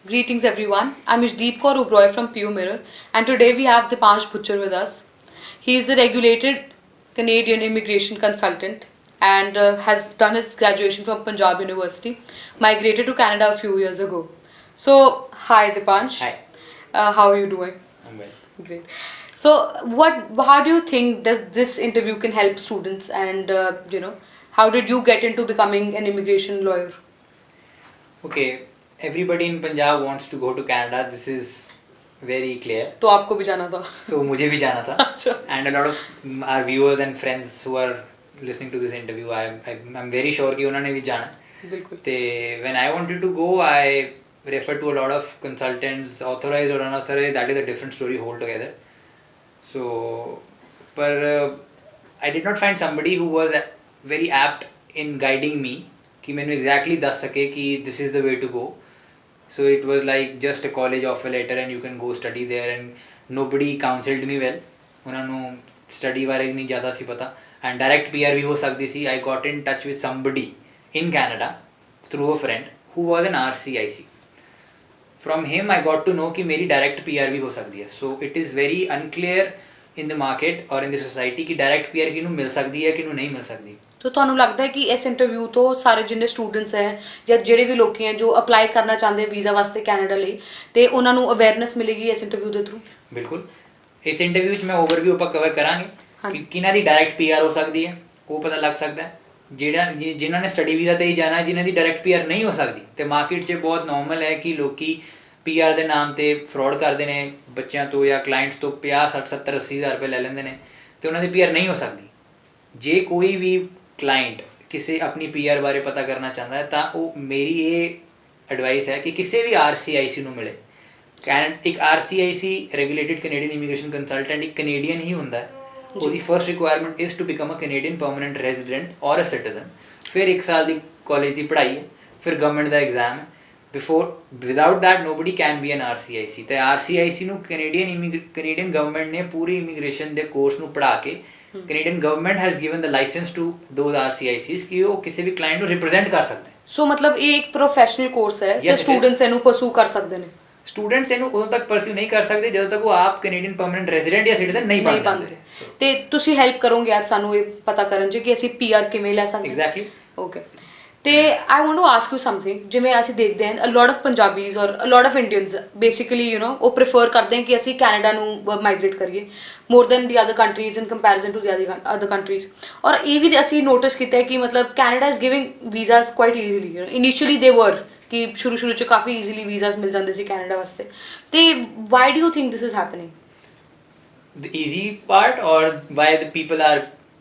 Greetings everyone. I'm Ishdeep Kaur Ubroy from PU Mirror, and today we have Dipansh Butcher with us. He is a regulated Canadian immigration consultant and has done his graduation from Punjab University, migrated to Canada a few years ago. So, hi Dipansh. Hi, How are you doing? I'm well. Great. So, how do you think that this interview can help students, and how did you get into becoming an immigration lawyer? Okay, everybody in Punjab wants to go to Canada. This is very clear. तो आपको भी जाना था. So मुझे भी जाना था. अच्छा. And a lot of our viewers and friends who are listening to this interview, I'm very sure कि उन्होंने भी जाना. बिल्कुल. ते when I wanted to go, I referred to a lot of consultants, authorized or unauthorized. That is a different story altogether. So, पर I did not find somebody who was very apt in guiding me कि मैंने exactly दस सके कि this is the way to go. So it was like just a college offer letter and you can go study there, and nobody counseled me well. ਉਹਨਾਂ ਨੂੰ study ਬਾਰੇ ਨਹੀਂ ਜ਼ਿਆਦਾ ਸੀ ਪਤਾ, and direct PR ਵੀ ਹੋ ਸਕਦੀ ਸੀ. I got in touch with somebody in Canada through a friend who was an RCIC. From him I got to know कि मेरी direct PR भी हो सकती है. So it is very unclear in the market or in the society ਕਿ direct PR ਕਿਹਨੂੰ ਮਿਲ ਸਕਦੀ ਹੈ ਕਿਹਨੂੰ ਨਹੀਂ ਮਿਲ ਸਕਦੀ. तो ਤੁਹਾਨੂੰ ਲੱਗਦਾ ਹੈ ਕਿ ਇਸ ਇੰਟਰਵਿਊ ਤੋਂ ਸਾਰੇ ਜਿੰਨੇ ਸਟੂਡੈਂਟਸ ਹੈ ਜਾਂ ਜਿਹੜੇ ਵੀ ਲੋਕੀ ਹੈ ਜੋ ਅਪਲਾਈ ਕਰਨਾ ਚਾਹੁੰਦੇ ਵੀਜ਼ਾ ਵਾਸਤੇ ਕੈਨੇਡਾ ਲਈ ਤੇ ਉਹਨਾਂ ਨੂੰ ਅਵੇਅਰਨੈਸ ਮਿਲੇਗੀ ਇਸ ਇੰਟਰਵਿਊ ਦੇ ਥਰੂ? ਬਿਲਕੁਲ. ਇਸ ਇੰਟਰਵਿਊ ਵਿੱਚ ਮੈਂ ਓਵਰਵਿਊ ਆਪਾਂ ਕਵਰ ਕਰਾਂਗੇ ਕਿ ਕਿਹਨਾਂ ਦੀ ਡਾਇਰੈਕਟ ਪੀਆਰ ਹੋ ਸਕਦੀ ਹੈ, ਉਹ ਪਤਾ ਲੱਗ ਸਕਦਾ ਹੈ. ਜਿਨ੍ਹਾਂ ਨੇ ਸਟੱਡੀ ਵੀਜ਼ਾ ਤੇ ਹੀ ਜਾਣਾ, ਜਿਨ੍ਹਾਂ ਦੀ ਡਾਇਰੈਕਟ ਪੀਆਰ ਨਹੀਂ ਹੋ ਸਕਦੀ, ਤੇ ਮਾਰਕੀਟ 'ਚ ਬਹੁਤ ਨਾਰਮਲ ਹੈ ਕਿ ਲੋਕੀ ਪੀਆਰ ਦੇ ਨਾਮ ਤੇ ਫਰਾਡ ਕਰਦੇ ਨੇ, ਬੱਚਿਆਂ ਤੋਂ ਜਾਂ ਕਲਾਇੰਟਸ ਤੋਂ 50 60 70 80 ਹਜ਼ਾਰ ਰੁਪਏ ਲੈ ਲੈਂਦੇ ਨੇ ਤੇ ਉਹਨਾਂ ਦੀ ਪੀਆਰ ਨਹੀਂ ਹੋ ਸਕਦੀ. ਜੇ ਕੋਈ ਵੀ ਕਲਾਇੰਟ ਕਿਸੇ ਆਪਣੀ ਪੀਆਰ ਬਾਰੇ ਪਤਾ ਕਰਨਾ ਚਾਹੁੰਦਾ ਹੈ ਤਾਂ ਉਹ ਮੇਰੀ ਇਹ ਐਡਵਾਈਸ ਹੈ ਕਿ ਕਿਸੇ ਵੀ RCIC ਨੂੰ ਮਿਲੇ. ਇੱਕ RCIC regulated Canadian immigration consultant ਇੱਕ ਕੈਨੇਡੀਅਨ ਹੀ ਹੁੰਦਾ ਹੈ. ਉਹਦੀ first requirement is to become a Canadian permanent resident ਔਰ ਅ ਸਿਟੀਜ਼ਨ. ਫਿਰ 1 ਸਾਲ ਦੀ ਕਾਲਜ ਦੀ ਪੜ੍ਹਾਈ ਹੈ, ਫਿਰ ਗਵਰਨਮੈਂਟ ਦਾ ਐਗਜ਼ਾਮ ਹੈ. Without that nobody can B N RCIC. ਤੇ RCIC ਨੂੰ ਕੈਨੇਡੀਅਨ ਗਵਰਨਮੈਂਟ ਨੇ ਪੂਰੀ ਇਮੀਗ੍ਰੇਸ਼ਨ ਦੇ ਕੋਰਸ ਨੂੰ ਪੜ੍ਹਾ ਕੇ Canadian government has given the license to those RCICs ਕਿ ਉਹ ਕਿਸੇ ਵੀ ਕਲਾਇੰਟ ਨੂੰ ਰਿਪਰੈਜ਼ੈਂਟ ਕਰ ਸਕਦੇ. ਸੋ ਮਤਲਬ ਇਹ ਇੱਕ ਪ੍ਰੋਫੈਸ਼ਨਲ ਕੋਰਸ ਹੈ ਤੇ ਸਟੂਡੈਂਟਸ ਇਹਨੂੰ ਪਰਸੂ ਕਰ ਸਕਦੇ ਨੇ? ਸਟੂਡੈਂਟਸ ਇਹਨੂੰ ਉਦੋਂ ਤੱਕ ਪਰਸੂ ਨਹੀਂ ਕਰ ਸਕਦੇ ਜਦੋਂ ਤੱਕ ਉਹ ਆਪ ਕੈਨੇਡੀਅਨ ਪਰਮਨੈਂਟ ਰੈਜ਼ੀਡੈਂਟ ਜਾਂ ਸਿਟੀਜ਼ਨ ਨਹੀਂ ਬਣ ਜਾਂਦੇ. ਤੇ ਤੁਸੀਂ ਹੈਲਪ ਕਰੋਗੇ ਅੱਜ ਸਾਨੂੰ ਇਹ ਪਤਾ ਕਰਨ 'ਚ ਕਿ ਅਸੀਂ PR ਕਿਵੇਂ ਲੈ ਸਕਦੇ? ਐਗਜ਼ੈਕਟਲੀ. ਓਕੇ. ਤੇ I want to ask you something. ਜਿਵੇਂ ਅਸੀਂ ਦੇਖਦੇ ਹਾਂ ਅ ਲੋਟ ਆਫ ਪੰਜਾਬੀਜ਼ ਔਰ a lot of Indians basically ਉਹ ਪ੍ਰੈਫਰ ਕਰਦੇ ਹਨ ਕਿ ਅਸੀਂ ਕੈਨੇਡਾ ਨੂੰ ਮਾਈਗ੍ਰੇਟ ਕਰੀਏ more than the other countries in comparison to the other countries. ਔਰ ਇਹ ਵੀ ਅਸੀਂ ਨੋਟਿਸ ਕੀਤਾ ਹੈ ਕਿ ਮਤਲਬ Canada is giving visas quite easily. Initially they were ਕਿ ਸ਼ੁਰੂ 'ਚ ਕਾਫੀ ਈਜ਼ੀਲੀ ਵੀਜ਼ਾਸ ਮਿਲ ਜਾਂਦੇ ਸੀ ਕੈਨੇਡਾ ਵਾਸਤੇ. ਤੇ why do you think this is happening? The easy part or why the people are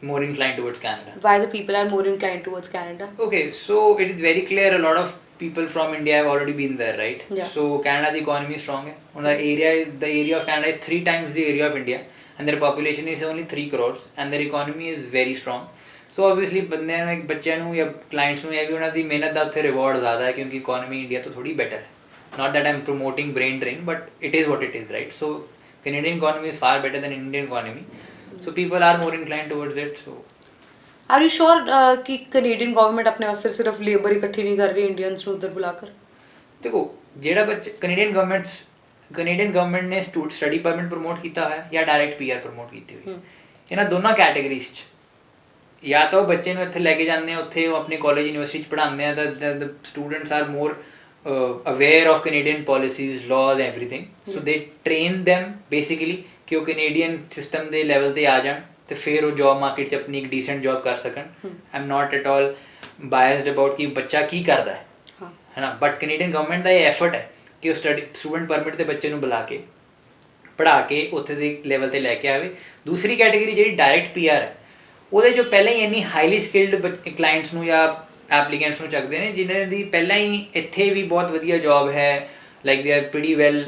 more inclined towards Canada? Why the people are more inclined towards Canada? Okay, so it is very clear a lot of people from India have already been there, right? Yeah. So Canada the economy is strong. The area of Canada is 3 times the area of India, and their population is only 3 crores, and their economy is very strong. So obviously ਬੰਦਿਆਂ ਨੂੰ ਬੱਚਿਆਂ ਨੂੰ ਜਾਂ clients ਨੂੰ ਇਹ ਵੀ ਉਹਨਾਂ ਦੀ ਮਿਹਨਤ ਦਾ ਉੱਥੇ ਰਿਵਾਰਡ ਜ਼ਿਆਦਾ ਹੈ ਕਿਉਂਕਿ ਇਕੋਨਮੀ ਇੰਡੀਆ ਤੋਂ ਥੋੜੀ ਬੈਟਰ ਹੈ. Not that I'm promoting brain drain, but it is what it is, right? So Canadian economy is far better than Indian economy. So people are more inclined towards it. So are you sure ਕਿ Canadian government ਆਪਣੇ ਵਾਸਤੇ ਸਿਰਫ labour ਇਕੱਠੀ ਨਹੀਂ ਕਰ ਰਹੀ Indians ਨੂੰ ਉੱਧਰ ਬੁਲਾ ਕਰ? ਦੇਖੋ, ਜਿਹੜਾ ਬੱਚਾ ਕੈਨੇਡੀਅਨ ਗਵਰਨਮੈਂਟ ਨੇ ਸਟੱਡੀ ਪਰਮਿਟ ਪ੍ਰਮੋਟ ਕੀਤਾ ਹੋਇਆ ਜਾਂ ਡਾਇਰੈਕਟ PR ਪ੍ਰਮੋਟ ਕੀਤੀ ਹੋਈ, ਇਹਨਾਂ ਦੋਨਾਂ ਕੈਟੇਗਰੀਜ਼ 'ਚ ਜਾਂ ਤਾਂ ਉਹ ਬੱਚੇ ਨੂੰ ਇੱਥੇ ਲੈ ਕੇ ਜਾਂਦੇ ਆ, ਉੱਥੇ ਉਹ ਆਪਣੇ ਕਾਲਜ ਯੂਨੀਵਰਸਿਟੀ 'ਚ ਪੜ੍ਹਾਉਂਦੇ ਆ ਤਾਂ ਦ students are more aware of Canadian policies, laws, everything. So they train them basically ਕਿ ਉਹ ਕੈਨੇਡੀਅਨ ਸਿਸਟਮ ਦੇ ਲੈਵਲ ਤੇ ਆ ਜਾਣ ਤੇ ਫਿਰ ਉਹ ਜੌਬ ਮਾਰਕੀਟ 'ਚ ਆਪਣੀ ਇੱਕ ਡੀਸੈਂਟ ਜੌਬ ਕਰ ਸਕਣ. I am not at all biased about ਕਿ ਬੱਚਾ ਕੀ ਕਰਦਾ ਹੈ ਨਾ, ਬਟ ਕੈਨੇਡੀਅਨ ਗਵਰਨਮੈਂਟ ਦਾ ਇਹ ਐਫਰਟ ਹੈ ਕਿ ਉਹ ਸਟੂਡੈਂਟ ਪਰਮਿਟ ਦੇ ਬੱਚੇ ਨੂੰ ਬੁਲਾ ਕੇ ਪੜ੍ਹਾ ਕੇ ਉੱਥੇ ਦੇ ਲੈਵਲ ਤੇ ਲੈ ਕੇ ਆਵੇ. ਦੂਸਰੀ ਕੈਟੇਗਰੀ ਜਿਹੜੀ ਡਾਇਰੈਕਟ PR ਹੈ, ਉਹਦੇ ਜੋ ਪਹਿਲਾਂ ਹੀ ਇੰਨੀ ਹਾਈਲੀ ਸਕਿਲਡ ਕਲਾਇੰਟਸ ਨੂੰ ਜਾਂ ਐਪਲੀਕੈਂਟਸ ਨੂੰ ਚੱਕਦੇ ਨੇ ਜਿਨ੍ਹਾਂ ਦੀ ਪਹਿਲਾਂ ਹੀ ਇੱਥੇ ਵੀ ਬਹੁਤ ਵਧੀਆ ਜੌਬ ਹੈ, like they are pretty well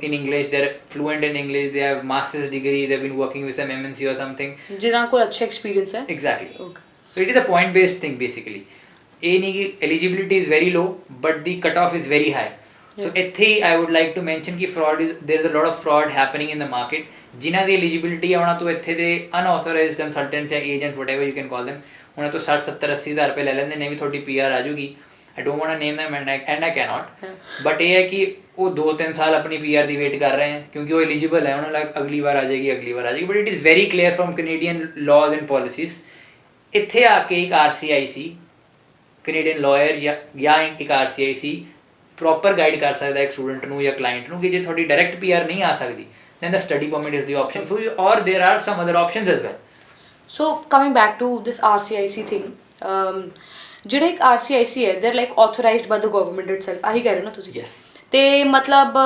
in English, they are fluent in English, they have master's degree, they have been working with some MNC or something, ਜਿਨ੍ਹਾਂ ਕੋਲ ਅੱਛਾ ਐਕਸਪੀਰੀਅੰਸ ਹੈ. exactly. Okay. So it is a point based thing basically. ਇਹ ਨਹੀਂ ਕਿ eligibility is very low but the cutoff is very high. So ਇੱਥੇ I would like to mention ਕਿ there is a lot of fraud happening in the market. ਜਿਨ੍ਹਾਂ ਦੀ eligibility ਹੈ ਉਹਨਾਂ ਤੋਂ ਇੱਥੇ ਦੇ unauthorized consultants ਜਾਂ agents, whatever you can call them, ਉਹਨਾਂ ਤੋਂ 60 70 80 ਹਜ਼ਾਰ ਰੁਪਏ ਲੈ ਲੈਂਦੇ ਨੇ ਵੀ ਤੁਹਾਡੀ PR ਆ ਜੂਗੀ, I don't want to name them and I can not, but ये है कि वो 2-3 साल अपनी पीआर ਦੀ ਵੇਟ ਕਰ ਰਹੇ हैं क्योंकि वो एलिजिबल है, उन्हें लग अगली बार आ जाएगी, but it is very clear from Canadian laws and policies. ਇੱਥੇ ਆ ਕੇ ਇੱਕ RCIC ਕੈਨੇਡੀਅਨ ਲਾਇਰ ਜਾਂ ਇੱਕ RCIC ਪ੍ਰੋਪਰ ਗਾਈਡ ਕਰ ਸਕਦਾ ਇੱਕ ਸਟੂਡੈਂਟ ਨੂੰ ਜਾਂ ਕਲਾਇੰਟ ਨੂੰ ਕਿ ਜੇ ਤੁਹਾਡੀ ਡਾਇਰੈਕਟ ਪੀਆਰ ਨਹੀਂ ਆ ਸਕਦੀ then the study permit is the option for you, or there are some other options as well. So coming back to this RCIC thing, ਜਿਹੜੇ ਇੱਕ RCIC ਹੈ they're like authorized by the government itself, ਆਹੀ ਕਹਿ ਰਹੇ ਹੋ ਨਾ ਤੁਸੀਂ? Yes. ਤੇ ਮਤਲਬ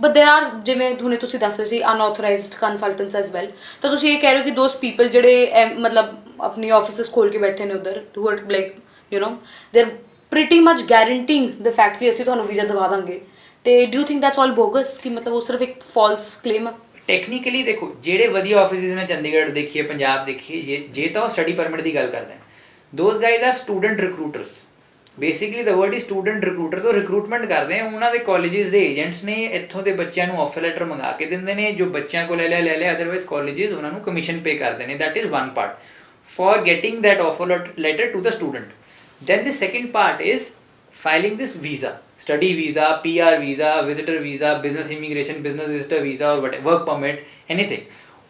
but there are, ਜਿਵੇਂ ਹੁਣੇ ਤੁਸੀਂ ਦੱਸ ਰਹੇ ਸੀ, unauthorized consultants as well, ਤਾਂ ਤੁਸੀਂ ਇਹ ਕਹਿ ਰਹੇ ਹੋ ਕਿ those people ਜਿਹੜੇ ਮਤਲਬ ਆਪਣੀ ਆਫਿਸਿਸ ਖੋਲ ਕੇ ਬੈਠੇ ਨੇ ਉਧਰ, who are like you know they're pretty much guaranteeing the fact ਕਿ ਅਸੀਂ ਤੁਹਾਨੂੰ ਵੀਜ਼ਾ ਦਵਾ ਦਾਂਗੇ, ਤੇ do you think that's all bogus ਕਿ ਮਤਲਬ ਉਹ ਸਿਰਫ ਇੱਕ false claim ਹੈ? ਟੈਕਨੀਕਲੀ ਦੇਖੋ ਜਿਹੜੇ ਵਧੀਆ ਆਫਿਸਿਸ ਨੇ, ਚੰਡੀਗੜ੍ਹ ਦੇਖੀਏ, ਪੰਜਾਬ ਦੇਖੀਏ, ਜੇ ਤਾਂ ਉਹ ਸਟੱਡੀ ਪਰਮਿਟ ਦੀ ਗੱਲ ਕਰਦੇ ਨੇ, those guys are student recruiters. Basically ਦਾ ਵਰਡ ਇਜ਼ ਸਟੂਡੈਂਟ ਰਿਕਰੂਟਰ, ਤੋਂ ਰਿਕਰੂਟਮੈਂਟ ਕਰਦੇ ਆ, ਉਹਨਾਂ ਦੇ ਕਾਲਜਿਸ ਦੇ ਏਜੰਟਸ ਨੇ ਇੱਥੋਂ ਦੇ ਬੱਚਿਆਂ ਨੂੰ ਆਫਰ ਲੈਟਰ ਮੰਗਾ ਕੇ ਦਿੰਦੇ ਨੇ, ਜੋ ਬੱਚਿਆਂ ਕੋਲ ਲੈ ਲਿਆ, ਅਦਰਵਾਈਜ਼ ਕਾਲਜਿਸ ਉਹਨਾਂ ਨੂੰ ਕਮਿਸ਼ਨ ਪੇ ਕਰਦੇ ਨੇ। That is one part for getting that offer letter to the student. Then the second part is filing this visa, study visa, PR visa, visitor visa, business immigration, business visitor visa, or whatever, work permit, anything.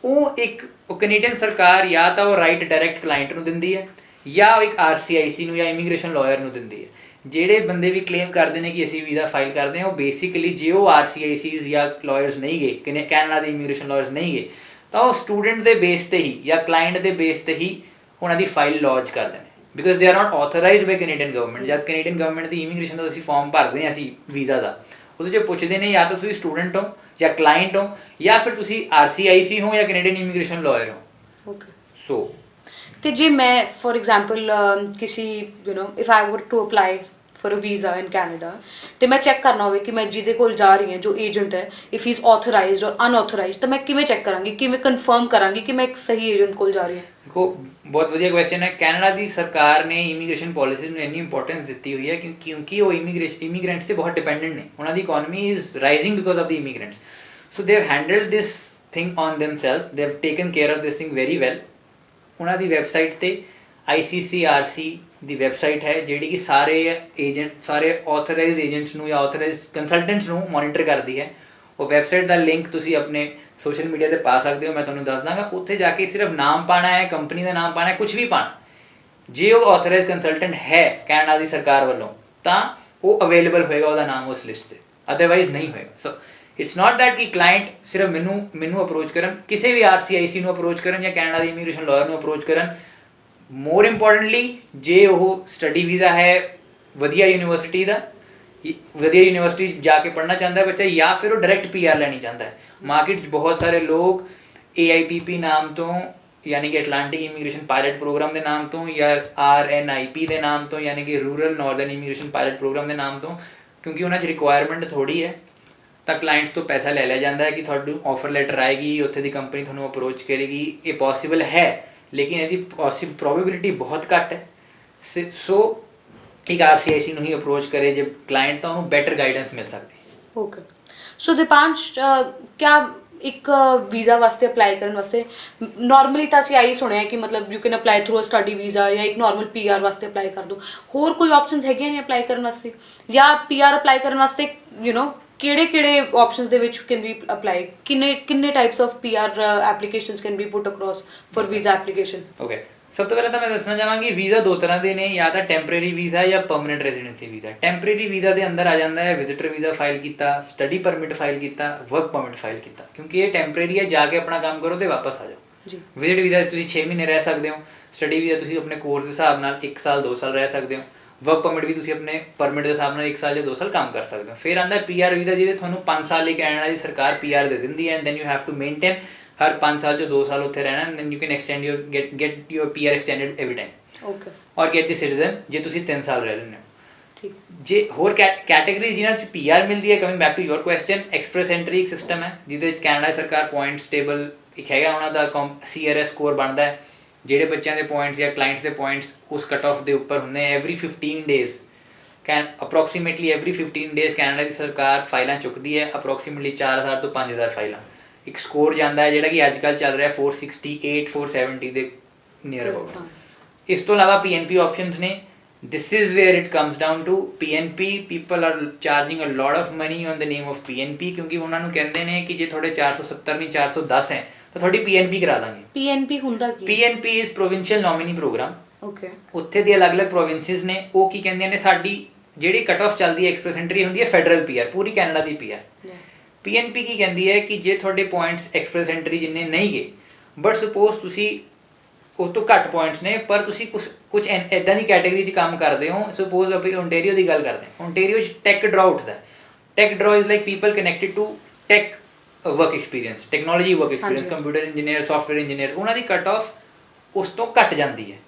ਉਹ ਇੱਕ Canadian ਸਰਕਾਰ ਜਾਂ ਤਾਂ ਉਹ right direct client ਨੂੰ ਦਿੰਦੀ ਹੈ ਜਾਂ ਇੱਕ RCIC ਨੂੰ ਜਾਂ ਇਮੀਗ੍ਰੇਸ਼ਨ ਲਾਇਰ ਨੂੰ ਦਿੰਦੀ ਹੈ। ਜਿਹੜੇ ਬੰਦੇ ਵੀ ਕਲੇਮ ਕਰਦੇ ਨੇ ਕਿ ਅਸੀਂ ਵੀਜ਼ਾ ਫਾਈਲ ਕਰਦੇ ਹਾਂ, ਉਹ ਬੇਸਿਕਲੀ ਜੇ ਉਹ RCICs ਜਾਂ ਲਾਇਰਸ ਨਹੀਂ ਗਏ, ਕੈਨੇਡਾ ਦੇ ਇਮੀਗ੍ਰੇਸ਼ਨ ਲਾਇਰਸ ਨਹੀਂ ਗਏ, ਤਾਂ ਉਹ ਸਟੂਡੈਂਟ ਦੇ ਬੇਸ ਤੇ ਹੀ ਜਾਂ ਕਲਾਇੰਟ ਦੇ ਬੇਸ ਤੇ ਹੀ ਉਹਨਾਂ ਦੀ ਫਾਈਲ ਲੌਂਚ ਕਰਦੇ ਨੇ, because they are not authorized by Canadian government. ਜਦ ਕੈਨੇਡੀਅਨ ਗਵਰਨਮੈਂਟ ਦੀ ਇਮੀਗ੍ਰੇਸ਼ਨ ਦਾ ਅਸੀਂ ਫਾਰਮ ਭਰਦੇ ਹਾਂ ਅਸੀਂ ਵੀਜ਼ਾ ਦਾ, ਉਹਦੇ 'ਚ ਪੁੱਛਦੇ ਨੇ ਜਾਂ ਤਾਂ ਤੁਸੀਂ ਸਟੂਡੈਂਟ ਹੋ ਜਾਂ ਕਲਾਇੰਟ ਹੋ ਜਾਂ ਫਿਰ ਤੁਸੀਂ RCIC ਹੋ ਜਾਂ ਕੈਨੇਡੀਅਨ ਇਮੀਗ੍ਰੇਸ਼ਨ ਲਾਇਰ ਹੋ। ਓਕੇ, ਸੋ ਤੇ ਜੇ ਮੈਂ ਫॉर एग्जांपल किसी you know if I were to apply for a visa in Canada, ਤੇ ਮੈਂ ਚੈੱਕ ਕਰਨਾ ਹੋਵੇ ਕਿ ਮੈਂ ਜਿਹਦੇ ਕੋਲ ਜਾ ਰਹੀ ਹਾਂ, ਜੋ ਏਜੰਟ ਹੈ, ਇਫ ਹੀ ਇਜ਼ ਆਥੋਰਾਈਜ਼ਡ ਔਰ ਅਨਆਥੋਰਾਈਜ਼ਡ, ਤਾਂ ਮੈਂ ਕਿਵੇਂ ਚੈੱਕ ਕਰਾਂਗੀ, ਕਿਵੇਂ ਕਨਫਰਮ ਕਰਾਂਗੀ ਕਿ ਮੈਂ ਇੱਕ ਸਹੀ ਏਜੰਟ ਕੋਲ ਜਾ ਰਹੀ ਹਾਂ? ਦੇਖੋ ਬਹੁਤ ਵਧੀਆ ਕੁਐਸਚਨ ਹੈ। ਕੈਨੇਡਾ ਦੀ ਸਰਕਾਰ ਨੇ ਇਮੀਗ੍ਰੇਸ਼ਨ ਪਾਲਿਸੀਜ਼ ਨੂੰ ਇੰਨੀ ਇੰਪੋਰਟੈਂਸ ਦਿੱਤੀ ਹੋਈ ਹੈ ਕਿਉਂਕਿ ਉਹ ਇਮੀਗ੍ਰੈਂਟਸ ਤੇ ਬਹੁਤ ਡਿਪੈਂਡੈਂਟ ਨੇ, ਉਹਨਾਂ ਦੀ economy is rising because of the immigrants. So they have handled this thing on themselves, they have taken care of this thing very well. ਉਹਨਾਂ ਦੀ ਵੈਬਸਾਈਟ ਤੇ ICCRC ਦੀ ਵੈਬਸਾਈਟ ਹੈ ਜਿਹੜੀ ਕਿ ਸਾਰੇ ਏਜੰਟ, ਸਾਰੇ ਆਥੋਰਾਈਜ਼ਡ ਏਜੰਟਸ ਨੂੰ ਜਾਂ ਆਥੋਰਾਈਜ਼ਡ ਕੰਸਲਟੈਂਟਸ ਨੂੰ ਮੋਨੀਟਰ ਕਰਦੀ ਹੈ। ਉਹ ਵੈਬਸਾਈਟ ਦਾ ਲਿੰਕ ਤੁਸੀਂ ਆਪਣੇ ਸੋਸ਼ਲ ਮੀਡੀਆ ਤੇ ਪਾ ਸਕਦੇ ਹੋ, ਮੈਂ ਤੁਹਾਨੂੰ ਦੱਸ ਦਾਂਗਾ। ਉੱਥੇ ਜਾ ਕੇ ਸਿਰਫ ਨਾਮ ਪਾਉਣਾ ਹੈ, ਕੰਪਨੀ ਦਾ ਨਾਮ ਪਾਉਣਾ ਹੈ, ਕੁਝ ਵੀ ਪਾਉਣਾ। ਜੇ ਉਹ ਆਥੋਰਾਈਜ਼ਡ ਕੰਸਲਟੈਂਟ ਹੈ ਕੈਨੇਡਾ ਦੀ ਸਰਕਾਰ ਵੱਲੋਂ ਤਾਂ ਉਹ ਅਵੇਲੇਬਲ ਹੋਏਗਾ ਉਹਦਾ ਨਾਮ ਉਸ ਲਿਸਟ 'ਤੇ, ਅਦਰਵਾਈਜ਼ ਨਹੀਂ ਹੋਏਗਾ। ਸੋ ਇਟਸ ਨਾਟ ਦੈਟ ਕਿ ਕਲਾਇੰਟ ਸਿਰਫ ਮੈਨੂੰ ਅਪਰੋਚ ਕਰਨ, ਕਿਸੇ ਵੀ RCIC ਨੂੰ ਅਪਰੋਚ ਕਰਨ ਜਾਂ ਕੈਨੇਡਾ ਦੀ ਇਮੀਗ੍ਰੇਸ਼ਨ ਲਾਇਰ ਨੂੰ ਅਪਰੋਚ ਕਰਨ। ਮੋਰ ਇੰਪੋਰਟੈਂਟਲੀ ਜੇ ਉਹ ਸਟੱਡੀ ਵੀਜ਼ਾ ਹੈ ਵਧੀਆ ਯੂਨੀਵਰਸਿਟੀ ਦਾ, ਵਧੀਆ ਯੂਨੀਵਰਸਿਟੀ ਜਾ ਕੇ ਪੜ੍ਹਨਾ ਚਾਹੁੰਦਾ ਹੈ ਬੱਚਾ, ਜਾਂ ਫਿਰ ਉਹ ਡਾਇਰੈਕਟ PR ਲੈਣੀ ਚਾਹੁੰਦਾ ਹੈ। ਮਾਰਕੀਟ 'ਚ ਬਹੁਤ ਸਾਰੇ ਲੋਕ AIPP ਨਾਮ ਤੋਂ, ਯਾਨੀ ਕਿ ਅਟਲਾਂਟਿਕ ਇਮੀਗ੍ਰੇਸ਼ਨ ਪਾਇਲਟ ਪ੍ਰੋਗਰਾਮ ਦੇ ਨਾਮ ਤੋਂ, ਜਾਂ RNIP ਦੇ ਨਾਮ ਤੋਂ, ਯਾਨੀ ਕਿ rural northern immigration pilot program ਦੇ ਨਾਮ ਤੋਂ, ਕਿਉਂਕਿ ਉਹਨਾਂ 'ਚ ਰਿਕੁਆਇਰਮੈਂਟ ਥੋੜ੍ਹੀ ਹੈ, ਤਾਂ ਕਲਾਇੰਟਸ ਤੋਂ ਪੈਸਾ ਲੈ ਲਿਆ ਜਾਂਦਾ ਹੈ ਕਿ ਤੁਹਾਨੂੰ ਆਫਰ ਲੈਟਰ ਆਏਗੀ, ਉੱਥੇ ਦੀ ਕੰਪਨੀ ਤੁਹਾਨੂੰ ਅਪਰੋਚ ਕਰੇਗੀ। ਇਹ ਪੋਸੀਬਲ ਹੈ, ਲੇਕਿਨ ਇਹਦੀ ਪ੍ਰੋਬੇਬਿਲਿਟੀ ਬਹੁਤ ਘੱਟ ਹੈ। ਸੋ ਇੱਕ RCIC ਨੂੰ ਹੀ ਅਪਰੋਚ ਕਰੇ ਜੇ ਕਲਾਇੰਟ, ਤਾਂ ਉਹਨੂੰ ਬੈਟਰ ਗਾਈਡੈਂਸ ਮਿਲ ਸਕਦੀ ਹੈ। ਓਕੇ, ਸੋ ਦੀਪਾਂਸ਼, ਕਿਆ ਇੱਕ ਵੀਜ਼ਾ ਵਾਸਤੇ ਅਪਲਾਈ ਕਰਨ ਵਾਸਤੇ ਨਾਰਮਲੀ ਤਾਂ ਅਸੀਂ ਆਹੀ ਸੁਣਿਆ ਕਿ ਮਤਲਬ you can apply through a study visa ਜਾਂ ਇੱਕ ਨਾਰਮਲ PR ਵਾਸਤੇ ਅਪਲਾਈ ਕਰ ਦਿਓ, ਹੋਰ ਕੋਈ ਆਪਸ਼ਨਸ ਹੈਗੀਆਂ ਨੇ ਅਪਲਾਈ ਕਰਨ ਵਾਸਤੇ? ਜਾਂ PR ਅਪਲਾਈ ਕਰਨ ਵਾਸਤੇ ਯੂ ਨੋ ਕਿਹੜੇ ਆਪਸ਼ਨਸ ਦੇ ਵਿੱਚ ਕੈਨ ਵੀ ਅਪਲਾਈ? ਕਿੰਨੇ types of PR applications can be put across for visa application? Okay, ਸਭ ਤੋਂ ਪਹਿਲਾਂ ਤਾਂ ਮੈਂ ਦੱਸਣਾ ਚਾਹਾਂਗੀ ਵੀਜ਼ਾ ਦੋ ਤਰ੍ਹਾਂ ਦੇ ਨੇ, ਜਾਂ ਤਾਂ ਟੈਂਪਰੇਰੀ ਵੀਜ਼ਾ ਜਾਂ permanent residency visa. Temporary visa ਦੇ ਅੰਦਰ ਆ ਜਾਂਦਾ ਹੈ ਵਿਜ਼ਿਟਰ ਵੀਜ਼ਾ ਫਾਈਲ ਕੀਤਾ, ਸਟੱਡੀ ਪਰਮਿਟ ਫਾਈਲ ਕੀਤਾ, ਵਰਕ ਪਰਮਿਟ ਫਾਈਲ ਕੀਤਾ, ਕਿਉਂਕਿ ਇਹ ਟੈਂਪਰੇਰੀ ਹੈ, ਜਾ ਕੇ ਆਪਣਾ ਕੰਮ ਕਰੋ ਤੇ ਵਾਪਸ ਆ ਜਾਓ। ਵਿਜ਼ਿਟ ਵੀਜ਼ਾ ਤੁਸੀਂ 6 ਮਹੀਨੇ ਰਹਿ ਸਕਦੇ ਹੋ, ਸਟੱਡੀ ਵੀਜ਼ਾ ਤੁਸੀਂ ਆਪਣੇ ਕੋਰਸ ਦੇ ਹਿਸਾਬ ਨਾਲ 1 ਸਾਲ 2 ਸਾਲ ਰਹਿ ਸਕਦੇ ਹੋ, ਵਰਕ ਪਰਮਿਟ ਵੀ ਤੁਸੀਂ ਆਪਣੇ ਪਰਮਿਟ ਦੇ ਹਿਸਾਬ ਨਾਲ 1 ਸਾਲ ਜਾਂ 2 ਸਾਲ ਕੰਮ ਕਰ ਸਕਦੇ ਹੋ। ਫਿਰ ਆਉਂਦਾ PR ਵੀਜ਼ਾ, ਜਿਹਦੇ ਤੁਹਾਨੂੰ 5 ਸਾਲ ਲਈ ਕੈਨੇਡਾ ਦੀ ਸਰਕਾਰ PR ਦੇ ਦਿੰਦੀ ਹੈ, and then you have to maintain ਹਰ 5 ਸਾਲ 'ਚੋਂ 2 ਸਾਲ ਉੱਥੇ ਰਹਿਣਾ, then you can extend get your PR extended every time। Okay, or get the citizen ਜੇ ਤੁਸੀਂ 3 ਸਾਲ ਰਹਿ ਲੈਂਦੇ ਹੋ। ਠੀਕ, ਜੇ ਹੋਰ ਕੈਟੇਗਰੀ ਜਿਨ੍ਹਾਂ 'ਚ PR ਮਿਲਦੀ ਹੈ, coming back to your question, express entry ਇੱਕ ਸਿਸਟਮ ਹੈ ਜਿਹਦੇ ਵਿੱਚ ਕੈਨੇਡਾ ਸਰਕਾਰ ਪੁਆਇੰਟਸ ਟੇਬਲ ਇੱਕ ਹੈਗਾ, ਉਹਨਾਂ ਦਾ CRS ਸਕੋਰ ਬਣਦਾ ਹੈ। ਜਿਹੜੇ ਬੱਚਿਆਂ ਦੇ ਪੁਆਇੰਟਸ ਜਾਂ ਕਲਾਇੰਟਸ ਦੇ ਪੁਆਇੰਟਸ ਉਸ ਕਟ ਆਫ ਦੇ ਉੱਪਰ ਹੁੰਦੇ, every 15 days approximately every 15 days Canada ਦੀ ਸਰਕਾਰ ਫਾਈਲਾਂ ਚੁੱਕਦੀ ਹੈ, ਅਪਰੋਕਸੀਮੇਟਲੀ 4000 ਤੋਂ 5000 ਫਾਈਲਾਂ। ਇੱਕ ਸਕੋਰ ਜਾਂਦਾ ਹੈ ਜਿਹੜਾ ਕਿ ਅੱਜ ਕੱਲ੍ਹ ਚੱਲ ਰਿਹਾ 468 470 ਦੇ ਨੀਅਰ ਅਬਾਊਟ। ਇਸ ਤੋਂ ਇਲਾਵਾ PNP ਆਪਸ਼ਨਸ ਨੇ, this is where it comes down to PNP. People are charging a lot of money on the name of PNP ਕਿਉਂਕਿ ਉਹਨਾਂ ਨੂੰ ਕਹਿੰਦੇ ਨੇ ਕਿ ਜੇ ਤੁਹਾਡੇ 470 ਨਹੀਂ 410 ਹੈ ਤਾਂ ਤੁਹਾਡੀ PNP ਕਰਾ ਦਾਂਗੇ। PNP ਹੁੰਦਾ ਕੀ? PNP is provincial nominee program। Okay. ਉੱਥੇ ਦੀ ਅਲੱਗ-ਅਲੱਗ ਪ੍ਰੋਵਿੰਸਿਸ ਨੇ, ਉਹ ਕੀ ਕਹਿੰਦੇ ਨੇ ਸਾਡੀ ਜਿਹੜੀ ਕਟ ਆਫ ਚੱਲਦੀ ਹੈ ਐਕਸਪ੍ਰੈਸ ਐਂਟਰੀ ਹੁੰਦੀ ਹੈ ਫੈਡਰਲ PR, ਪੂਰੀ ਕੈਨੇਡਾ ਦੀ PR। PNP ਕੀ ਕਹਿੰਦੀ ਹੈ ਕਿ ਜੇ ਤੁਹਾਡੇ ਪੁਆਇੰਟਸ ਐਕਸਪ੍ਰੈਸ ਐਂਟਰੀ ਜਿੰਨੇ ਨਹੀਂ ਗਏ ਬਟ ਸਪੋਜ਼ ਤੁਸੀਂ ਉਸ ਤੋਂ ਘੱਟ ਪੁਆਇੰਟਸ ਨੇ ਪਰ ਤੁਸੀਂ ਕੁਝ ਇਦਾਂ ਦੀ ਕੈਟਾਗਰੀ 'ਚ ਕੰਮ ਕਰਦੇ ਹੋ, ਸਪੋਜ਼ ਆਪਾਂ ਓਨਟਾਰੀਓ ਦੀ ਗੱਲ ਕਰਦੇ ਹਾਂ, ਓਨਟਾਰੀਓ 'ਚ ਟੈਕ ਡਰਾ ਉੱਠਦਾ। Tech draw is like people connected to tech work experience, technology work experience, computer engineer, software engineer, ਉਹਨਾਂ ਦੀ ਕੱਟ ਆਫ ਉਸ ਤੋਂ ਘੱਟ ਜਾਂਦੀ ਹੈ।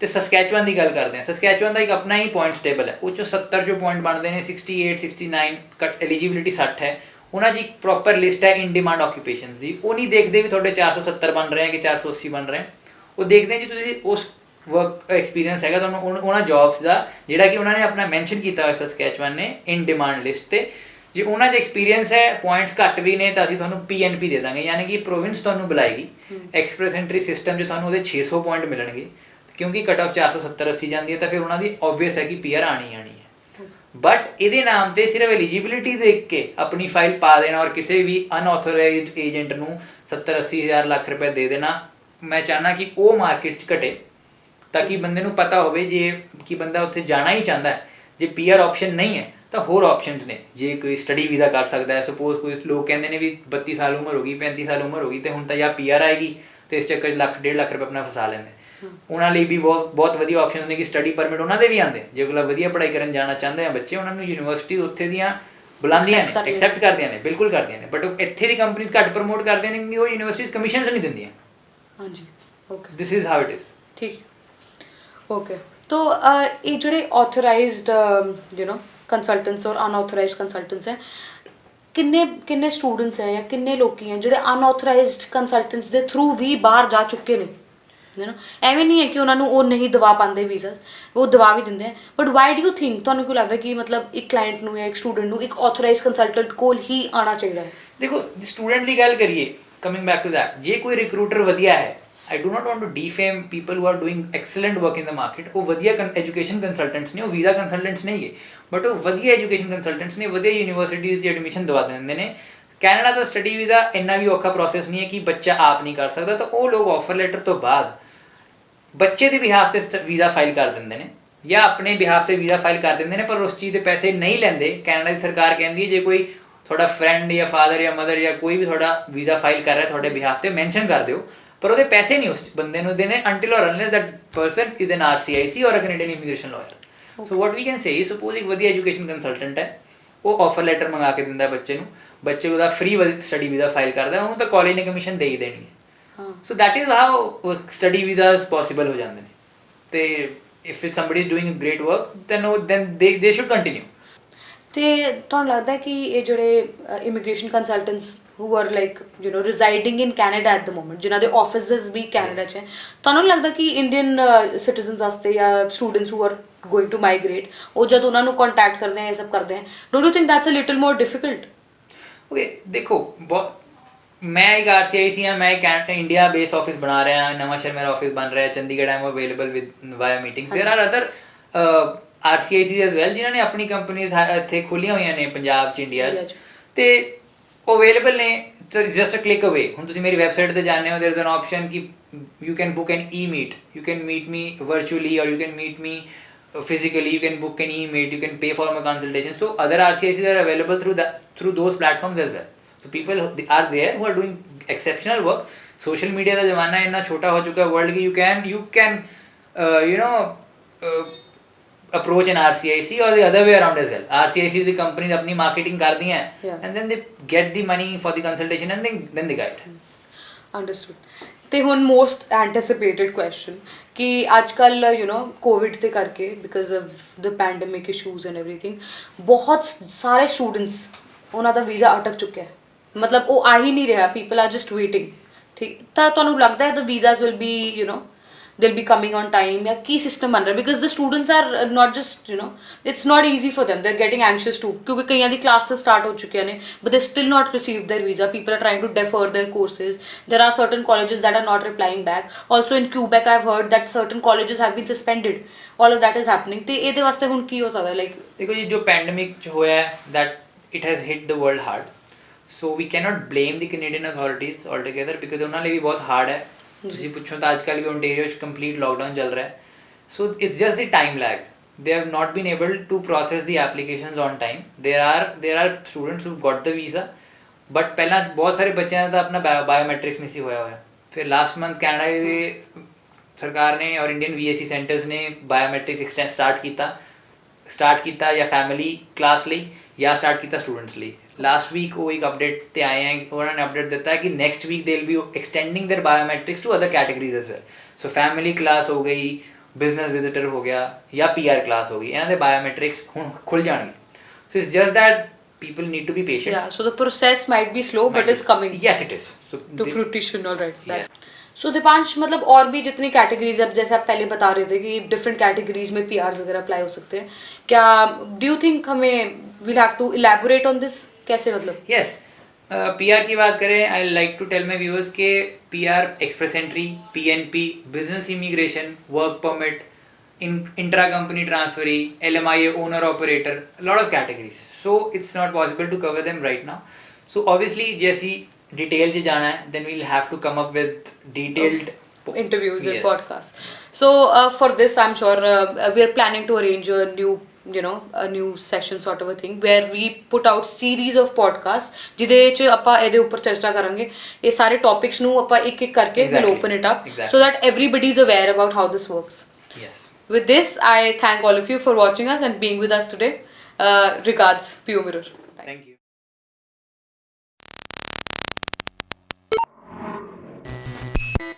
ਤੇ ਸਸਕੈਚੁਅਨ ਦੀ ਗੱਲ ਕਰਦੇ ਹਾਂ, ਸਸਕੈਚੁਅਨ ਦਾ ਇੱਕ ਆਪਣਾ ਹੀ ਪੁਆਇੰਟਸ ਟੇਬਲ ਹੈ, ਉਹ 'ਚੋਂ 70 ਜੋ ਪੁਆਇੰਟ ਬਣਦੇ ਨੇ 68 69 ਕੱਟ ਐਲੀਜੀਬਿਲਿਟੀ 60 ਹੈ। ਉਹਨਾਂ ਦੀ ਇੱਕ ਪ੍ਰੋਪਰ ਲਿਸਟ ਹੈ ਇਨ ਡਿਮਾਂਡ ਆਕੂਪੇਸ਼ਨਸ ਦੀ। ਉਹ ਨਹੀਂ ਦੇਖਦੇ ਵੀ ਤੁਹਾਡੇ 470 ਬਣ ਰਹੇ ਹੈ ਕਿ 480 ਬਣ ਰਹੇ, ਉਹ ਦੇਖਦੇ ਜੀ ਤੁਸੀਂ ਉਸ ਵਰਕ ਐਕਸਪੀਰੀਅੰਸ ਹੈਗਾ ਤੁਹਾਨੂੰ ਉਹਨਾਂ ਜੌਬਸ ਦਾ ਜਿਹੜਾ ਕਿ ਉਹਨਾਂ ਨੇ ਆਪਣਾ ਮੈਂਸ਼ਨ ਕੀਤਾ ਹੋਇਆ ਸਸਕੈਚੁਅਨ ਨੇ ਇਨ ਡਿਮਾਂਡ ਲਿਸਟ ਤੇ। ਜੇ ਉਹਨਾਂ 'ਚ ਐਕਸਪੀਰੀਅੰਸ ਹੈ, ਪੁਆਇੰਟਸ ਘੱਟ ਵੀ ਨੇ ਤਾਂ ਅਸੀਂ ਤੁਹਾਨੂੰ PNP ਦੇ ਦਾਂਗੇ, ਯਾਨੀ ਕਿ ਪ੍ਰੋਵਿੰਸ ਤੁਹਾਨੂੰ ਬੁਲਾਏਗੀ। ਐਕਸਪ੍ਰੈਸ ਐਂਟਰੀ ਸਿਸਟਮ 'ਚ ਤੁਹਾਨੂੰ ਉਹਦੇ 600 ਪੁਆਇੰਟ ਮਿਲਣਗੇ ਕਿਉਂਕਿ ਕਟ ਆਫ 470-80 ਜਾਂਦੀ ਹੈ ਤਾਂ ਫਿਰ ਉਹਨਾਂ ਦੀ ਓਬਵੀਅਸ ਹੈ ਕਿ PR ਆਣੀ ਹੈ। ਬਟ ਇਹਦੇ ਨਾਮ ਤੇ ਸਿਰਫ ਐਲੀਜੀਬਿਲਿਟੀ ਦੇਖ ਕੇ ਆਪਣੀ ਫਾਈਲ ਪਾ ਦੇਣਾ ਔਰ ਕਿਸੇ ਵੀ ਅਨਆਥੋਰਾਈਜ਼ਡ ਏਜੰਟ ਨੂੰ 70-80 ਹਜ਼ਾਰ ਲੱਖ ਰੁਪਏ ਦੇ ਦੇਣਾ, ਮੈਂ ਚਾਹਨਾ ਕਿ ਉਹ ਮਾਰਕੀਟ 'ਚ ਘਟੇ ਤਾਂ ਕਿ ਬੰਦੇ ਨੂੰ ਪਤਾ ਹੋਵੇ ਜੇ ਕਿ ਬੰਦਾ ਉੱਥੇ ਜਾਣਾ ਹੀ ਚਾਹੁੰਦਾ ਹੈ, ਜੇ PR ਆਪਸ਼ਨ ਨਹੀਂ ਹੈ ਤਾਂ ਹੋਰ ਆਪਸ਼ਨਸ ਨੇ। ਜੇ ਕੋਈ ਸਟੱਡੀ ਵੀਜ਼ਾ ਕਰ ਸਕਦਾ ਹੈ, ਸਪੋਜ਼ ਕੋਈ ਲੋਕ ਕਹਿੰਦੇ ਨੇ ਵੀ 32 ਸਾਲ ਉਮਰ ਹੋ ਗਈ, 35 ਸਾਲ ਉਮਰ ਹੋ ਗਈ ਤੇ ਹੁਣ ਤਾਂ ਜਾਂ PR ਆਏਗੀ ਤੇ ਇਸ ਚੱਕਰ 'ਚ ਲੱਖ 1.5 ਲੱਖ ਰੁਪਏ ਆਪਣਾ ਫਸਾ ਲੈਂਦੇ। ਉਹਨਾਂ ਲਈ ਵੀ ਬਹੁਤ ਵਧੀਆ ਆਪਸ਼ਨ ਹੁੰਦੇ ਕਿ ਸਟੱਡੀ ਪਰਮਿਟ ਉਹਨਾਂ ਦੇ ਵੀ ਆਉਂਦੇ, ਜੇ ਕੋਈ ਵਧੀਆ ਪੜ੍ਹਾਈ ਕਰਨ ਜਾਣਾ ਚਾਹੁੰਦੇ ਆ ਬੱਚੇ, ਉਹਨਾਂ ਨੂੰ ਯੂਨੀਵਰਸਿਟੀ ਉੱਥੇ ਦੀਆਂ ਬੁਲਾਉਂਦੀਆਂ ਨੇ, ਐਕਸੈਪਟ ਕਰਦੀਆਂ ਨੇ, ਬਿਲਕੁਲ ਕਰਦੀਆਂ ਨੇ, ਬਟ ਉਹ ਇੱਥੇ ਦੀ ਕੰਪਨੀਜ਼ ਘੱਟ ਪ੍ਰਮੋਟ ਕਰਦੀਆਂ ਨੇ ਕਿਉਂਕਿ ਉਹ ਯੂਨੀਵਰਸਿਟੀਜ਼ ਕਮਿਸ਼ਨਸ ਨਹੀਂ ਦਿੰਦੀਆਂ। ਹਾਂਜੀ, okay, this is how it is. ਠੀਕ, ਓਕੇ। तो ये ਜਿਹੜੇ ਆਥੋਰਾਈਜ਼ਡ ਕੰਸਲਟੈਂਟਸ ਔਰ ਅਨਆਥੋਰਾਈਜ਼ਡ ਕੰਸਲਟੈਂਟਸ ਹੈ, ਕਿੰਨੇ ਸਟੂਡੈਂਟਸ ਹੈ ਜਾਂ ਕਿੰਨੇ ਲੋਕੀ ਹੈ ਜਿਹੜੇ ਅਨਆਥੋਰਾਈਜ਼ਡ ਕੰਸਲਟੈਂਟਸ ਦੇ ਥਰੂ ਵੀ ਬਾਹਰ ਜਾ ਚੁੱਕੇ ਨੇ? ਐਵੇਂ ਨਹੀਂ ਹੈ ਕਿ ਉਹਨਾਂ ਨੂੰ ਉਹ ਨਹੀਂ ਦਵਾ ਪਾਉਂਦੇ ਵੀਜ਼ਾਸ, ਉਹ ਦਵਾ ਵੀ ਦਿੰਦੇ ਆ। But why do you think, ਤੁਹਾਨੂੰ ਕਿਉਂ ਲੱਗਦਾ ਕਿ ਮਤਲਬ ਇੱਕ ਕਲਾਇੰਟ ਨੂੰ ਜਾਂ ਇੱਕ ਸਟੂਡੈਂਟ ਨੂੰ ਇੱਕ ਆਥੋਰਾਈਜ਼ਡ ਕੰਸਲਟੈਂਟ ਕੋਲ ਹੀ ਆਉਣਾ ਚਾਹੀਦਾ ਹੈ? ਦੇਖੋ, ਸਟੂਡੈਂਟ ਦੀ ਗੱਲ ਕਰੀਏ, ਕਮਿੰਗ ਬੈਕ ਟੂ ਦੈਟ, ਜੇ ਕੋਈ ਰਿਕਰੂਟਰ ਵਧੀਆ ਹੈ, I do not want to defame people who are doing excellent work in the market, ਉਹ ਵਧੀਆ ਐਜੂਕੇਸ਼ਨ ਕੰਸਲਟੈਂਟਸ ਨੇ, ਉਹ ਵੀਜ਼ਾ ਕੰਸਲਟੈਂਟਸ ਨਹੀਂ ਹੈ ਬਟ ਉਹ ਵਧੀਆ ਐਜੂਕੇਸ਼ਨ ਕੰਸਲਟੈਂਟਸ ਨੇ, ਵਧੀਆ ਯੂਨੀਵਰਸਿਟੀਜ਼ 'ਚ ਐਡਮਿਸ਼ਨ ਦਵਾ ਦਿੰਦੇ ਨੇ। ਕੈਨੇਡਾ ਦਾ ਸਟੱਡੀ ਵੀਜ਼ਾ ਇੰਨਾ ਵੀ ਔਖਾ ਪ੍ਰੋਸੈਸ ਨਹੀਂ ਹੈ ਕਿ ਬੱਚਾ ਆਪ ਨਹੀਂ ਕਰ ਸਕਦਾ, ਤਾਂ ਉਹ ਲੋਕ ਆਫਰ ਲੈਟਰ ਤੋਂ ਬਾਅਦ ਬੱਚੇ ਦੇ ਬਿਹਾਫ ਤੇ ਵੀਜ਼ਾ ਫਾਈਲ ਕਰ ਦਿੰਦੇ ਨੇ ਜਾਂ ਆਪਣੇ ਬਿਹਾਫ ਤੇ ਵੀਜ਼ਾ ਫਾਈਲ ਕਰ ਦਿੰਦੇ ਨੇ, ਪਰ ਉਸ ਚੀਜ਼ ਦੇ ਪੈਸੇ ਨਹੀਂ ਲੈਂਦੇ। ਕੈਨੇਡਾ ਦੀ ਸਰਕਾਰ ਕਹਿੰਦੀ ਹੈ ਜੇ ਕੋਈ ਤੁਹਾਡਾ ਫਰੈਂਡ ਜਾਂ ਫਾਦਰ ਜਾਂ ਮਦਰ ਜਾਂ ਕੋਈ ਵੀ ਤੁਹਾਡਾ ਵੀਜ਼ਾ ਫਾਈਲ ਕਰ ਰਿਹਾ ਤੁਹਾਡੇ ਬਿਹਾਫ ਤੇ, ਮੈਂਸ਼ਨ ਕਰ ਦਿਓ, ਪਰ ਉਹਦੇ ਪੈਸੇ ਨਹੀਂ ਉਸ ਬੰਦੇ ਨੂੰ ਦੇਣੇ until or unless that person is an RCIC or a Canadian immigration lawyer. So what we can say is, suppose ਇੱਕ ਵਧੀਆ ਐਜੂਕੇਸ਼ਨ ਕੰਸਲਟੈਂਟ ਹੈ, ਉਹ ਆਫਰ ਲੈਟਰ ਮੰਗਾ ਕੇ ਦਿੰਦਾ ਬੱਚੇ ਨੂੰ, ਬੱਚੇ ਉਹਦਾ ਫ੍ਰੀ ਸਟੱਡੀ ਵੀਜ਼ਾ ਫਾਈਲ ਕਰਦਾ, ਉਹਨੂੰ ਤਾਂ ਕਾਲਜ ਨੇ ਕਮਿਸ਼ਨ ਦੇ ਹੀ ਦੇਣੀ ਹੈ। So that is how study visas possible ਹੋ ਜਾਂਦੇ ਨੇ। ਤੇ if somebody is doing great work then they should continue. ਤੇ ਤੁਹਾਨੂੰ ਲੱਗਦਾ ਹੈ ਕਿ ਇਹ ਜਿਹੜੇ immigration consultants who are like residing in Canada at the moment, ਜਿਨ੍ਹਾਂ ਦੇ ਆਫਿਸਿਸ ਵੀ ਕੈਨੇਡਾ 'ਚ ਹੈ, ਤੁਹਾਨੂੰ ਨਹੀਂ ਲੱਗਦਾ ਕਿ ਇੰਡੀਅਨ ਸਿਟੀਜ਼ਨਸ ਵਾਸਤੇ ਜਾਂ students who are going to migrate, ਉਹ ਜਦ ਉਹਨਾਂ ਨੂੰ ਕੰਟੈਕਟ ਕਰਦੇ ਹੈ, ਇਹ ਸਭ ਕਰਦੇ ਹੈ, don't you think that's a little more difficult? Okay, ਦੇਖੋ, ਮੈਂ ਇੱਕ RCIC ਹਾਂ, ਮੈਂ ਇੰਡੀਆ ਬੇਸ ਆਫਿਸ ਬਣਾ ਰਿਹਾ ਹਾਂ, ਨਵਾਂ ਸ਼ਹਿਰ ਮੇਰਾ ਆਫਿਸ ਬਣ ਰਿਹਾ, Chandigarh I am available with via meetings. There are other RCIC as well ਜਿਨ੍ਹਾਂ ਨੇ ਆਪਣੀ ਕੰਪਨੀਜ਼ ਇੱਥੇ ਖੋਲ੍ਹੀਆਂ ਹੋਈਆਂ ਨੇ ਪੰਜਾਬ 'ਚ, ਇੰਡੀਆ 'ਚ, ਤੇ ਉਹ ਅਵੇਲੇਬਲ ਨੇ, ਜਸਟ ਅ ਕਲਿੱਕ ਅਵੇ। ਹੁਣ ਤੁਸੀਂ ਮੇਰੀ ਵੈਬਸਾਈਟ ਤੇ ਜਾਂਦੇ ਹੋ, ਦੇयर ਇਜ਼ ਐਨ ਆਪਸ਼ਨ ਕਿ you can book an e meet, you can meet me virtually or you can meet me physically, you can book an e-meet, you can pay for my consultation. So other RCICs are available through those platforms as well. So people are there who are doing exceptional work. Social media ਦਾ ਜ਼ਮਾਨਾ ਇੰਨਾ ਛੋਟਾ ਹੋ ਚੁੱਕਾ ਹੈ world ਕਿ you can approach an RCIC or the other way around as well. RCIC the companies ਆਪਣੀ marketing ਕਰਦੀਆਂ and then they get the money for the consultation and then they guide. Understood. ਤੇ ਹੁਣ most ਐਂਟੀਸਿਪੇਟਡ question ਕਿ ਅੱਜ ਕੱਲ੍ਹ Covid ਦੇ ਕਰਕੇ because of the pandemic issues and everything, ਬਹੁਤ ਸਾਰੇ ਸਟੂਡੈਂਟਸ ਉਹਨਾਂ ਦਾ ਵੀਜ਼ਾ ਅਟਕ ਚੁੱਕਿਆ ਹੈ, ਮਤਲਬ ਉਹ ਆ ਹੀ ਨਹੀਂ ਰਿਹਾ, ਪੀਪਲ ਆਰ ਜਸਟ ਵੇਟਿੰਗ। ਠੀਕ, ਤਾਂ ਤੁਹਾਨੂੰ ਲੱਗਦਾ ਹੈ the visas will be they'll be coming on time, या की system बन रहा है, because the students are not just, you know, it's not easy for them, they're getting anxious too, क्योंकि कईयां दी classes start हो चुकी हैं, but they still not received their visa, people are trying to defer their courses, there are certain colleges that are not replying back, also in Quebec I've heard that certain colleges have been suspended, all of that is happening, ਤੇ ਇਹਦੇ ਵਾਸਤੇ ਹੁਣ ਕੀ ਹੋ ਸਕਦਾ, like देखो जी जो pandemic होया है that it has hit the world hard, so we cannot blame the Canadian authorities altogether because ਉਹਨਾਂ ਲਈ ਵੀ ਬਹੁਤ hard ਹੈ। ਤੁਸੀਂ ਪੁੱਛੋ ਤਾਂ ਅੱਜਕੱਲ ਵੀ ਓਨਟਾਰੀਓ 'ਚ ਕੰਪਲੀਟ ਲੋਕਡਾਊਨ ਚੱਲ ਰਿਹਾ ਹੈ, so it's just the time lag, they have not been able to process the applications on time, there are students who've got the visa but ਪਹਿਲਾਂ ਬਹੁਤ ਸਾਰੇ ਬੱਚਿਆਂ ਦਾ ਆਪਣਾ ਬਾਇਓਮੈਟ੍ਰਿਕਸ ਨਹੀਂ ਸੀ ਹੋਇਆ, ਫਿਰ ਲਾਸਟ ਮੰਥ ਕੈਨੇਡਾ ਦੇ ਸਰਕਾਰ ਨੇ ਔਰ ਇੰਡੀਅਨ VAC ਸੈਂਟਰਸ ਨੇ ਬਾਇਓਮੈਟ੍ਰਿਕਸ ਸਟਾਰਟ ਕੀਤਾ ਜਾਂ ਫੈਮਿਲੀ ਕਲਾਸ ਲਈ ਜਾਂ ਸਟਾਰਟ ਕੀਤਾ ਸਟੂਡੈਂਟਸ ਲਈ। ਲਾਸਟ ਵੀਕ ਉਹ ਇੱਕ ਅਪਡੇਟ ਤੇ ਆਏ ਹੈ, ਉਹਨਾਂ ਨੇ ਅਪਡੇਟ ਦਿੱਤਾ ਹੈ ਕਿ next week they will be extending their biometrics to other categories as well, so family class ਹੋ ਗਈ, ਬਿਜ਼ਨਸ ਵਿਜ਼ਿਟਰ ਹੋ ਗਿਆ ਜਾਂ PR ਕਲਾਸ ਹੋ ਗਈ, ਇਹਨਾਂ ਦੇ ਬਾਇਓਮੈਟ੍ਰਿਕਸ ਹੁਣ ਖੁੱਲ ਜਾਣਗੇ। So it's just that people need to be patient. Yeah, so the process might be slow, but it's coming. Yes, it is. So to fruition, all right. Yeah. So Deepansh, मतलब और भी जितनी कैटेगरीज, अब जैसे आप पहले बता रहे थे कि डिफरेंट कैटेगरीज में PRs वगैरह अप्लाई हो सकते हैं, क्या डू यू थिंक हमें will have to elaborate on this, कैसे मतलब? Yes. PR की बात करें, I like to tell my viewers के PR express entry, PNP, business immigration, work permit, intra company transferee, LMIA, owner operator, lot of categories, so it's not possible to cover them right now. So obviously जैसी detail से जाना है, then we'll have to come up with detailed interviews and Yes. podcasts. So for this, I'm sure we are planning to arrange a new, you know, a new session sort of a thing where we put out series of podcasts ਜਿਹਦੇ ਚ ਆਪਾਂ ਇਹਦੇ ਉੱਪਰ ਚਰਚਾ ਕਰਾਂਗੇ, ਇਹ ਸਾਰੇ topics ਨੂੰ ਆਪਾਂ ਇੱਕ ਇੱਕ ਕਰਕੇ we'll open it up so that everybody is aware about how this works. Yes. With this, I thank all of you for watching us and being with us today. Regards, Pure Mirror.